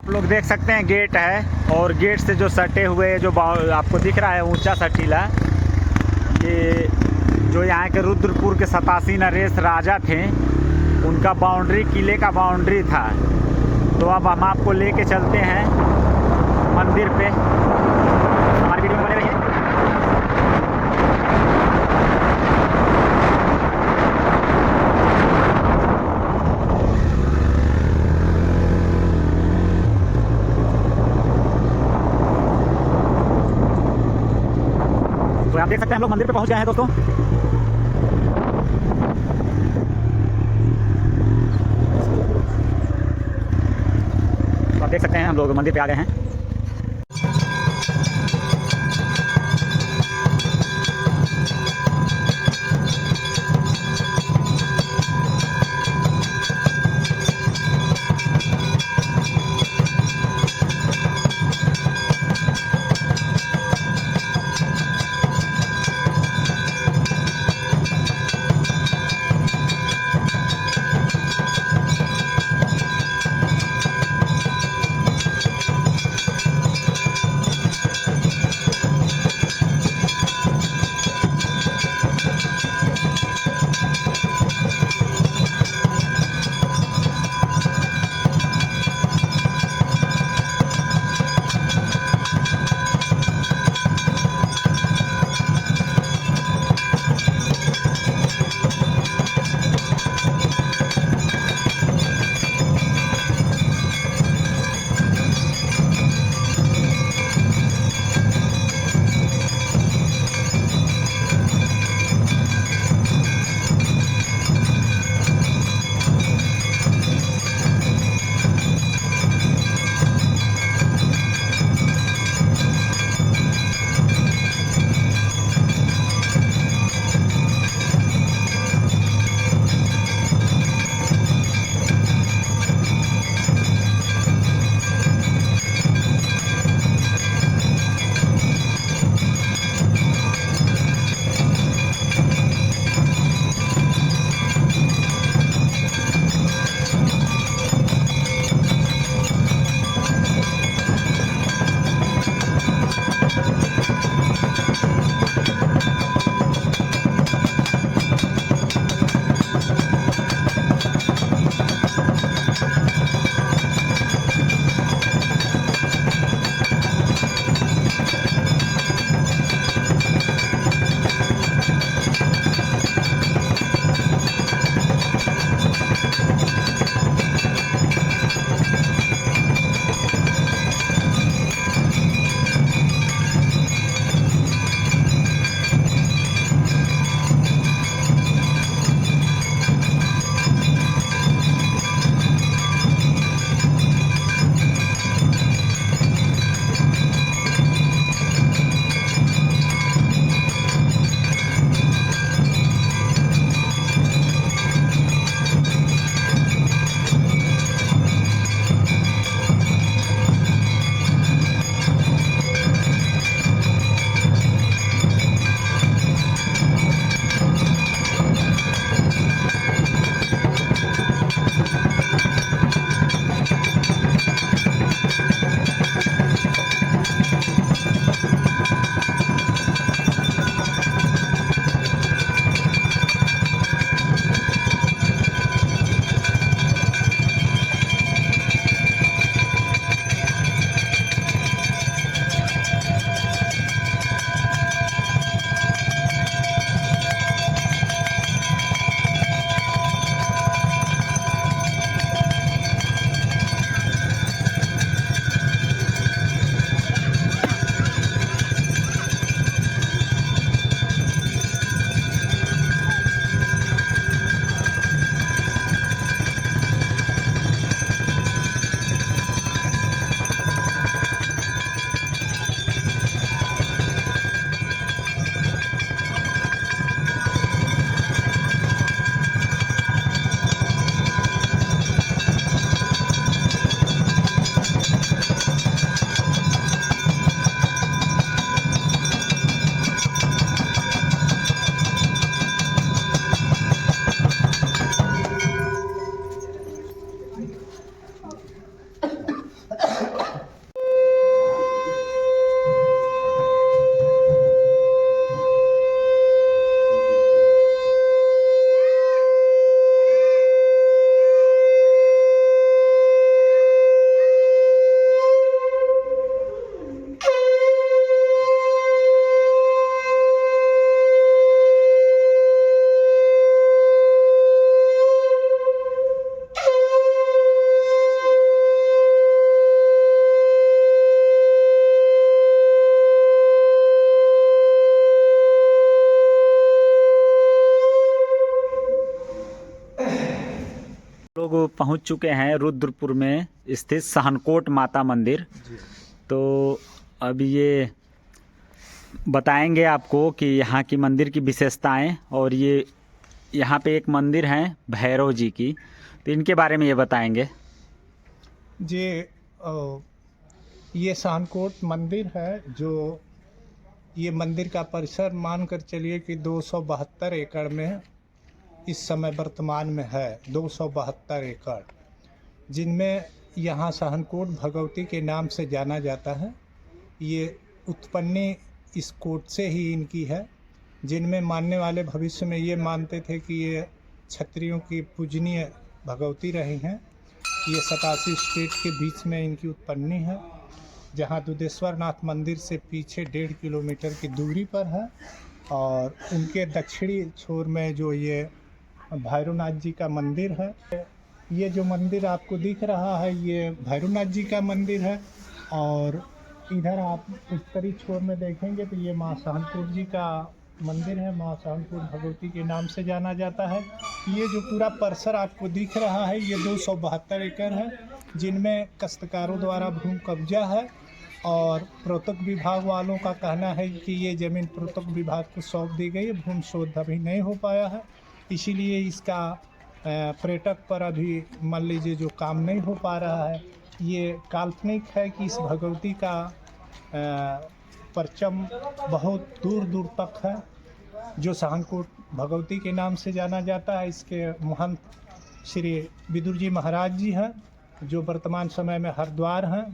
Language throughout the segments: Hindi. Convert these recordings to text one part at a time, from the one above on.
आप लोग देख सकते हैं गेट है, और गेट से जो सटे हुए जो आपको दिख रहा है ऊंचा सटीला, ये जो यहाँ के रुद्रपुर के 87 नरेश राजा थे, उनका बाउंड्री, किले का बाउंड्री था। तो अब हम आपको लेके चलते हैं मंदिर पे। हमारी वीडियो में बने रहिए। तो आप देख सकते हैं हम लोग मंदिर पे पहुंच गए हैं दोस्तों। तो आप देख सकते हैं हम लोग मंदिर पे आ गए हैं। चुके हैं रुद्रपुर में स्थित सहनकोट माता मंदिर। तो अब ये बताएंगे आपको कि यहाँ की मंदिर की विशेषताएं, और ये यहाँ पे एक मंदिर है भैरव जी की, तो इनके बारे में ये बताएंगे जी। ये सहनकोट मंदिर है, जो ये मंदिर का परिसर मानकर चलिए कि 272 एकड़ में इस समय वर्तमान में है। 272 एकड़, जिनमें यहाँ सहनकोट भगवती के नाम से जाना जाता है। ये उत्पत्ति इस कोट से ही इनकी है, जिनमें मानने वाले भविष्य में ये मानते थे कि ये क्षत्रियों की पूजनीय भगवती रही हैं। ये 87 स्टेट के बीच में इनकी उत्पत्ति है, जहाँ दुधेश्वर नाथ मंदिर से पीछे 1.5 किलोमीटर की दूरी पर है। और उनके दक्षिणी छोर में जो ये भैरवनाथ जी का मंदिर है, ये जो मंदिर आपको दिख रहा है ये भैरवनाथ जी का मंदिर है। और इधर आप उत्तरी छोर में देखेंगे तो ये माँ सहनकोट जी का मंदिर है। माँ सहनकोट भगवती के नाम से जाना जाता है। ये जो पूरा परिसर आपको दिख रहा है ये 272 एकड़ है, जिनमें काश्तकारों द्वारा भूमि कब्जा है। और पुरातत्व विभाग वालों का कहना है कि ये ज़मीन पुरातत्व विभाग को सौंप दी गई है। भूमि शोध अभी नहीं हो पाया है, इसीलिए इसका पर्यटक पर अभी मान लीजिए जो काम नहीं हो पा रहा है। ये काल्पनिक है कि इस भगवती का परचम बहुत दूर दूर तक है, जो सहनकोट भगवती के नाम से जाना जाता है। इसके महंत श्री विदुर जी महाराज जी हैं, जो वर्तमान समय में हरिद्वार हैं।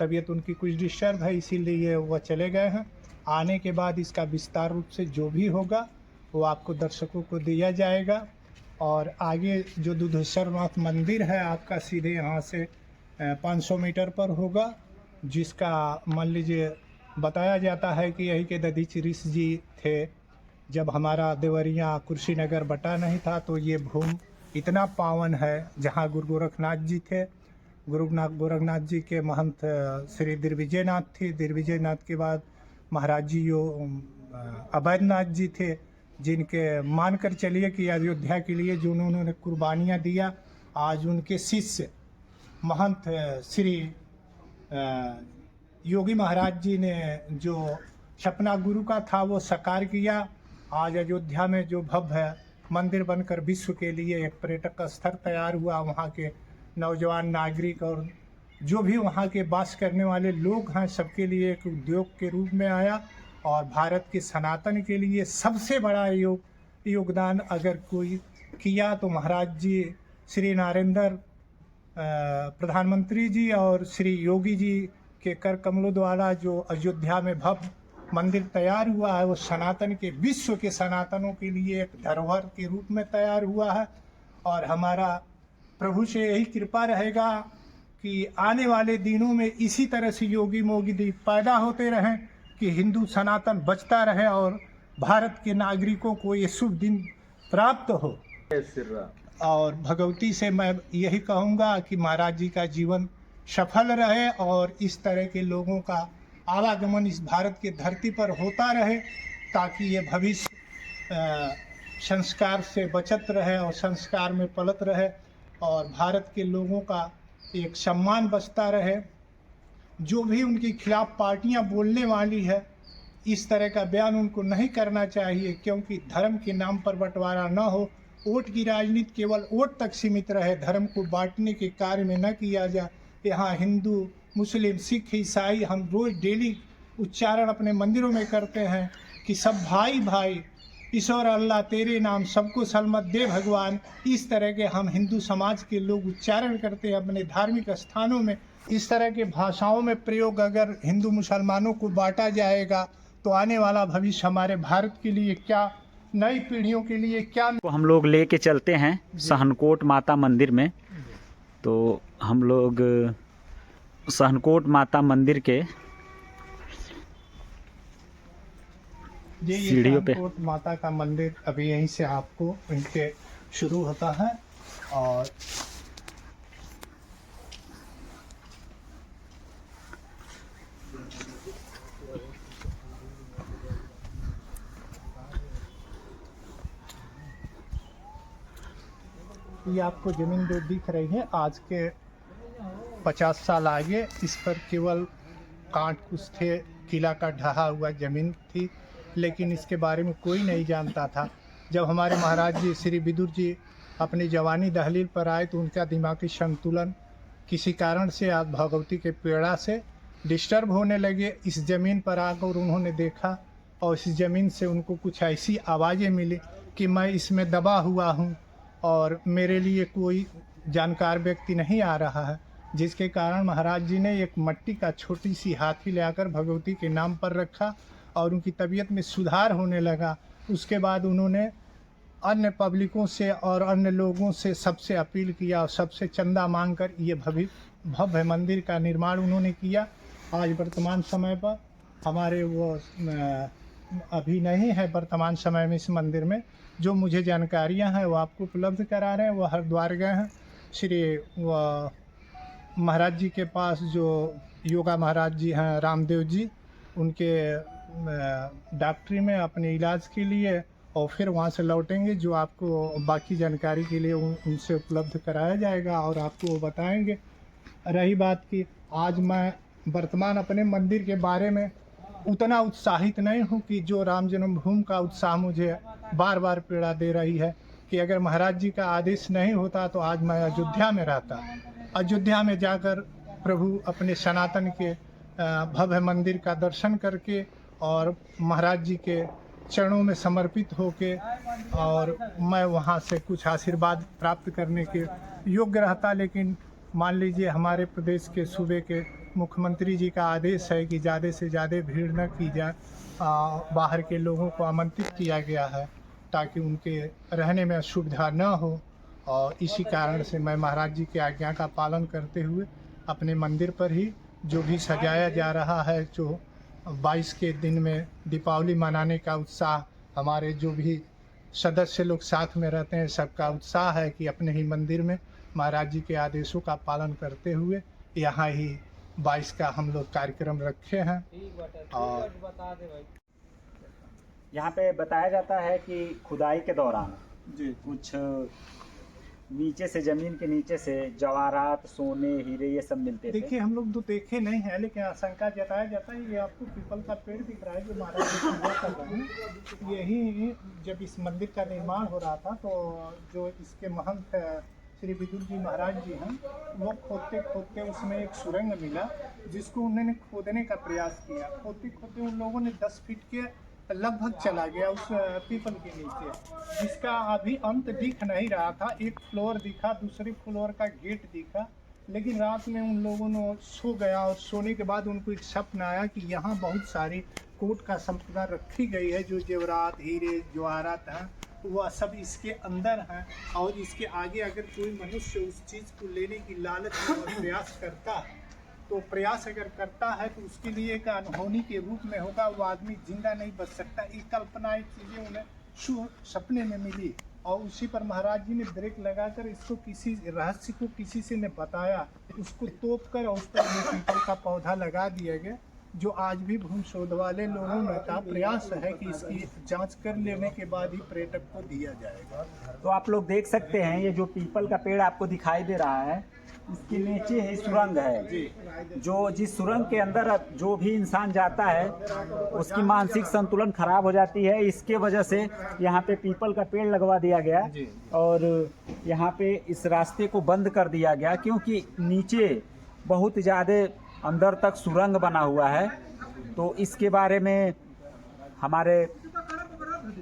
तबीयत उनकी कुछ डिस्टर्ब है, इसीलिए वह चले गए हैं। आने के बाद इसका विस्तार रूप से जो भी होगा वो आपको दर्शकों को दिया जाएगा। और आगे जो दुधेश्वर नाथ मंदिर है आपका सीधे यहाँ से 500 मीटर पर होगा, जिसका मान लीजिए बताया जाता है कि यही के दधीच ऋषि जी थे। जब हमारा देवरिया कुर्सीनगर बटा नहीं था तो ये भूमि इतना पावन है, जहाँ गुरु गोरखनाथ जी थे। गुरु गोरखनाथ जी के महंत श्री दिग्विजय नाथ थे। दिग्विजय नाथ के बाद महाराज जी यो अवैधनाथ जी थे, जिनके मानकर चलिए कि अयोध्या के लिए जो उन्होंने कुर्बानियाँ दिया, आज उनके शिष्य महंत श्री योगी महाराज जी ने जो सपना गुरु का था वो साकार किया। आज अयोध्या में जो भव्य मंदिर बनकर विश्व के लिए एक पर्यटक स्थल तैयार हुआ, वहाँ के नौजवान नागरिक और जो भी वहाँ के वास करने वाले लोग हैं सबके लिए एक उद्योग के रूप में आया। और भारत के सनातन के लिए सबसे बड़ा योगदान अगर कोई किया तो महाराज जी श्री नरेंद्र प्रधानमंत्री जी और श्री योगी जी के कर कमलों द्वारा जो अयोध्या में भव्य मंदिर तैयार हुआ है, वो सनातन के विश्व के सनातनों के लिए एक धरोहर के रूप में तैयार हुआ है। और हमारा प्रभु से यही कृपा रहेगा कि आने वाले दिनों में इसी तरह से योगी मोगी पैदा होते रहें कि हिंदू सनातन बचता रहे और भारत के नागरिकों को ये शुभ दिन प्राप्त हो। और भगवती से मैं यही कहूँगा कि महाराज जी का जीवन सफल रहे और इस तरह के लोगों का आवागमन इस भारत की धरती पर होता रहे, ताकि ये भविष्य संस्कार से बचत रहे और संस्कार में पलत रहे और भारत के लोगों का एक सम्मान बचता रहे। जो भी उनके खिलाफ पार्टियां बोलने वाली है, इस तरह का बयान उनको नहीं करना चाहिए, क्योंकि धर्म के नाम पर बंटवारा न हो। वोट की राजनीति केवल वोट तक सीमित रहे, धर्म को बांटने के कार्य में न किया जाए। यहाँ हिंदू मुस्लिम सिख ईसाई हम रोज़ डेली उच्चारण अपने मंदिरों में करते हैं कि सब भाई भाई, ईश्वर अल्लाह तेरे नाम सबको सलमत दे भगवान। इस तरह के हम हिंदू समाज के लोग उच्चारण करते हैं अपने धार्मिक स्थानों में। इस तरह के भाषाओं में प्रयोग अगर हिंदू मुसलमानों को बांटा जाएगा तो आने वाला भविष्य हमारे भारत के लिए क्या, नई पीढ़ियों के लिए क्या। तो हम लोग लेके चलते हैं सहनकोट माता मंदिर में। तो हम लोग सहनकोट माता मंदिर के सीढ़ियों पे, सहनकोट माता का मंदिर अभी यहीं से आपको इनके शुरू होता है। और ये आपको ज़मीन जो दिख रही है आज के 50 साल आगे इस पर केवल कांट कुछ थे, किला का ढहा हुआ ज़मीन थी, लेकिन इसके बारे में कोई नहीं जानता था। जब हमारे महाराज जी श्री विदुर जी अपनी जवानी दहलील पर आए तो उनका दिमागी संतुलन किसी कारण से आज भगवती के पीड़ा से डिस्टर्ब होने लगे। इस ज़मीन पर आकर उन्होंने देखा और इस ज़मीन से उनको कुछ ऐसी आवाज़ें मिली कि मैं इसमें दबा हुआ हूँ और मेरे लिए कोई जानकार व्यक्ति नहीं आ रहा है, जिसके कारण महाराज जी ने एक मट्टी का छोटी सी हाथी लाकर भगवती के नाम पर रखा और उनकी तबीयत में सुधार होने लगा। उसके बाद उन्होंने अन्य पब्लिकों से और अन्य लोगों से सबसे अपील किया और सबसे चंदा मांगकर ये भव्य मंदिर का निर्माण उन्होंने किया। आज वर्तमान समय पर हमारे वो अभी नहीं है वर्तमान समय में इस मंदिर में, जो मुझे जानकारियां हैं वो आपको उपलब्ध करा रहे हैं। वो हरिद्वार गए हैं, श्री महाराज जी के पास जो योगा महाराज जी हैं रामदेव जी, उनके डॉक्टरी में अपने इलाज के लिए, और फिर वहाँ से लौटेंगे। जो आपको बाकी जानकारी के लिए उनसे उपलब्ध कराया जाएगा और आपको वो बताएंगे। रही बात कि आज मैं वर्तमान अपने मंदिर के बारे में उतना उत्साहित नहीं हूँ कि जो राम जन्मभूमि का उत्साह मुझे बार बार पीड़ा दे रही है कि अगर महाराज जी का आदेश नहीं होता तो आज मैं अयोध्या में रहता। अयोध्या में जाकर प्रभु अपने सनातन के भव्य मंदिर का दर्शन करके और महाराज जी के चरणों में समर्पित होके और मैं वहाँ से कुछ आशीर्वाद प्राप्त करने के योग्य रहता। लेकिन मान लीजिए हमारे प्रदेश के सूबे के मुख्यमंत्री जी का आदेश है कि ज़्यादा से ज़्यादा भीड़ न की जाए, बाहर के लोगों को आमंत्रित किया गया है ताकि उनके रहने में असुविधा न हो, और इसी कारण से मैं महाराज जी की आज्ञा का पालन करते हुए अपने मंदिर पर ही जो भी सजाया जा रहा है, जो 22 के दिन में दीपावली मनाने का उत्साह, हमारे जो भी सदस्य लोग साथ में रहते हैं सबका उत्साह है कि अपने ही मंदिर में महाराज जी के आदेशों का पालन करते हुए यहाँ ही 22 का हम लोग कार्यक्रम रखे हैं। और यहाँ पे बताया जाता है कि खुदाई के दौरान जी कुछ नीचे से, जमीन के नीचे से जवाहरात, सोने, हीरे ये सब मिलते थे। देखिए हम लोग तो देखे नहीं है, लेकिन आशंका जताया जाता है। ये आपको पीपल का पेड़ दिख रहा है जो महाराज जी पूजा कर रहे हैं। यही जब इस मंदिर का निर्माण हो रहा था तो जो इसके महंत श्री विदुर जी महाराज जी हैं, वो खोदते खोदते उसमें एक सुरंग मिला जिसको उन्होंने खोदने का प्रयास किया। खोदते खोदते उन लोगों ने 10 फीट के लगभग चला गया उस पीपल के नीचे, जिसका अभी अंत दिख नहीं रहा था। एक फ्लोर दिखा, दूसरे फ्लोर का गेट दिखा, लेकिन रात में उन लोगों ने सो गया और सोने के बाद उनको एक सपना आया कि यहाँ बहुत सारी कोट का संपदा रखी गई है, जो जेवरात, हीरे, जवाहरात हैं, वह सब इसके अंदर हैं। और इसके आगे अगर कोई मनुष्य उस चीज़ को लेने की लालच में प्रयास करता है तो प्रयास अगर करता है तो उसके लिए एक अनहोनी के रूप में होगा, वो आदमी जिंदा नहीं बच सकता। एक कल्पना, एक चीज़ें उन्हें सपने में मिली और उसी पर महाराज जी ने ब्रेक लगाकर इसको किसी रहस्य को किसी से ने बताया, उसको तोप कर और उस पर पीपल का पौधा लगा दिया गया, जो आज भी भूमि शोध वाले लोगों का प्रयास है कि इसकी जांच कर लेने के बाद ही पर्यटक को दिया जाएगा। तो आप लोग देख सकते हैं ये जो पीपल का पेड़ आपको दिखाई दे रहा है, इसके नीचे ही सुरंग है। जो जिस सुरंग के अंदर जो भी इंसान जाता है उसकी मानसिक संतुलन खराब हो जाती है। इसके वजह से यहाँ पे पीपल का पेड़ लगवा दिया गया और यहाँ पे इस रास्ते को बंद कर दिया गया, क्योंकि नीचे बहुत ज़्यादा अंदर तक सुरंग बना हुआ है। तो इसके बारे में हमारे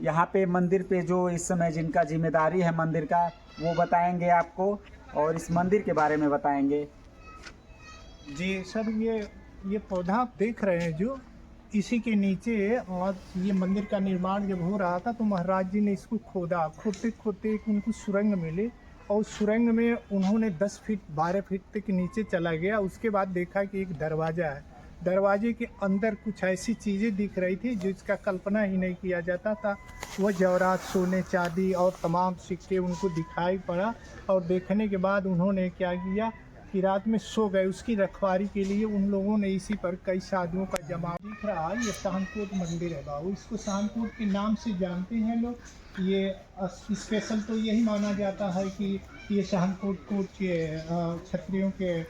यहाँ पे मंदिर पे जो इस समय जिनका जिम्मेदारी है मंदिर का, वो बताएंगे आपको और इस मंदिर के बारे में बताएंगे। जी सर, ये पौधा आप देख रहे हैं जो इसी के नीचे, और ये मंदिर का निर्माण जब हो रहा था तो महाराज जी ने इसको खोदा। खोदते खोदते एक उनको सुरंग मिली और उस सुरंग में उन्होंने 10 फीट 12 फीट तक नीचे चला गया। उसके बाद देखा कि एक दरवाज़ा है, दरवाजे के अंदर कुछ ऐसी चीज़ें दिख रही थी जिसका कल्पना ही नहीं किया जाता था। वह जवाहरात, सोने, चांदी और तमाम सिक्के उनको दिखाई पड़ा और देखने के बाद उन्होंने क्या किया कि रात में सो गए। उसकी रखवारी के लिए उन लोगों ने इसी पर कई साधुओं का जमाव दिख रहा है। ये शांतकोट मंदिर है बाबू, इसको शांतकोट के नाम से जानते हैं लोग। ये स्पेशल तो यही माना जाता है कि ये सहनकोट के क्षत्रियों के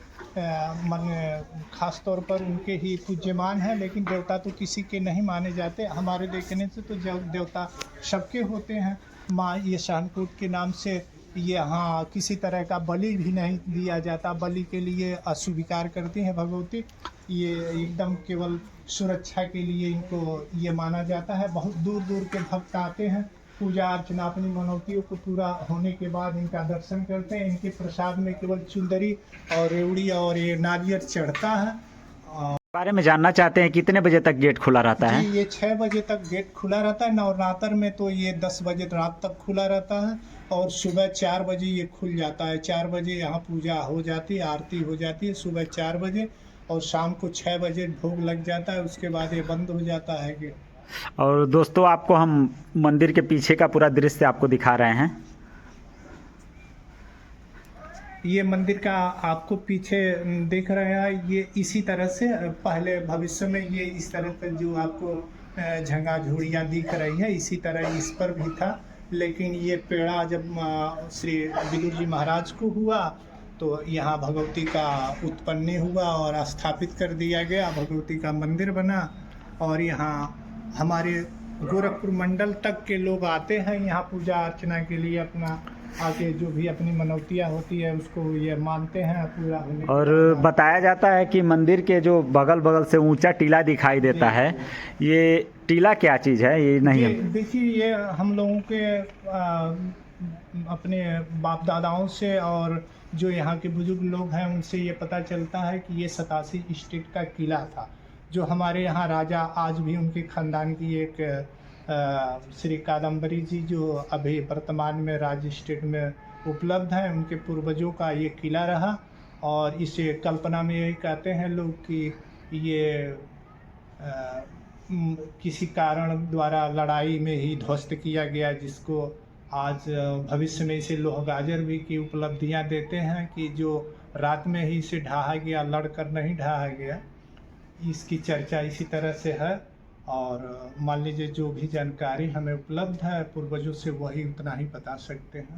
मन खास तौर पर उनके ही पूज्यमान है, लेकिन देवता तो किसी के नहीं माने जाते। हमारे देखने से तो देवता सबके होते हैं। माँ ये सहनकोट के नाम से यहाँ किसी तरह का बलि भी नहीं दिया जाता। बलि के लिए अस्वीकार करती हैं भगवती। ये एकदम केवल सुरक्षा के लिए इनको ये माना जाता है। बहुत दूर दूर के भक्त आते हैं, पूजा अर्चना अपनी मनौतियों को पूरा होने के बाद इनका दर्शन करते हैं। इनके प्रसाद में केवल चुंदरी और रेवड़ी और ये नारियल चढ़ता है। बारे में जानना चाहते हैं कितने बजे तक गेट खुला रहता है? जी, ये 6 बजे तक गेट खुला रहता है। नवरात्र में तो ये 10 बजे रात तक खुला रहता है और सुबह 4 बजे ये खुल जाता है। 4 बजे यहाँ पूजा हो जाती है, आरती हो जाती है सुबह 4 बजे, और शाम को 6 बजे भोग लग जाता है। उसके बाद ये बंद हो जाता है गेट। और दोस्तों आपको हम मंदिर के पीछे का पूरा दृश्य आपको दिखा रहे हैं। ये मंदिर का आपको पीछे देख रहे हैं, ये इसी तरह से पहले भविष्य में ये इस तरह का जो आपको झंगा झूड़ियाँ दिख रही है, इसी तरह इस पर भी था। लेकिन ये पेड़ा जब श्री विदुर जी महाराज को हुआ तो यहाँ भगवती का उत्पन्न हुआ और स्थापित कर दिया गया। भगवती का मंदिर बना और यहाँ हमारे गोरखपुर मंडल तक के लोग आते हैं यहाँ पूजा अर्चना के लिए। अपना आके जो भी अपनी मनौतियाँ होती है उसको ये मानते हैं पूरा होने। और बताया जाता है कि मंदिर के जो बगल बगल से ऊंचा टीला दिखाई देता है, ये टीला क्या चीज़ है? ये नहीं है। देखिए, ये हम लोगों के अपने बाप दादाओं से और जो यहाँ के बुजुर्ग लोग हैं उनसे ये पता चलता है कि ये 87 स्टेट का किला था। जो हमारे यहाँ राजा आज भी उनके खानदान की एक श्री कादम्बरी जी जो अभी वर्तमान में राज स्टेट में उपलब्ध हैं, उनके पूर्वजों का ये किला रहा। और इसे कल्पना में यही कहते हैं लोग कि ये किसी कारण द्वारा लड़ाई में ही ध्वस्त किया गया, जिसको आज भविष्य में इसे लोह गाजर भी की उपलब्धियां देते हैं कि जो रात में ही इसे ढहा गया, लड़कर नहीं ढहा गया। इसकी चर्चा इसी तरह से है। और मान लीजिए जो भी जानकारी हमें उपलब्ध है पूर्वजों से, वही उतना ही बता सकते हैं।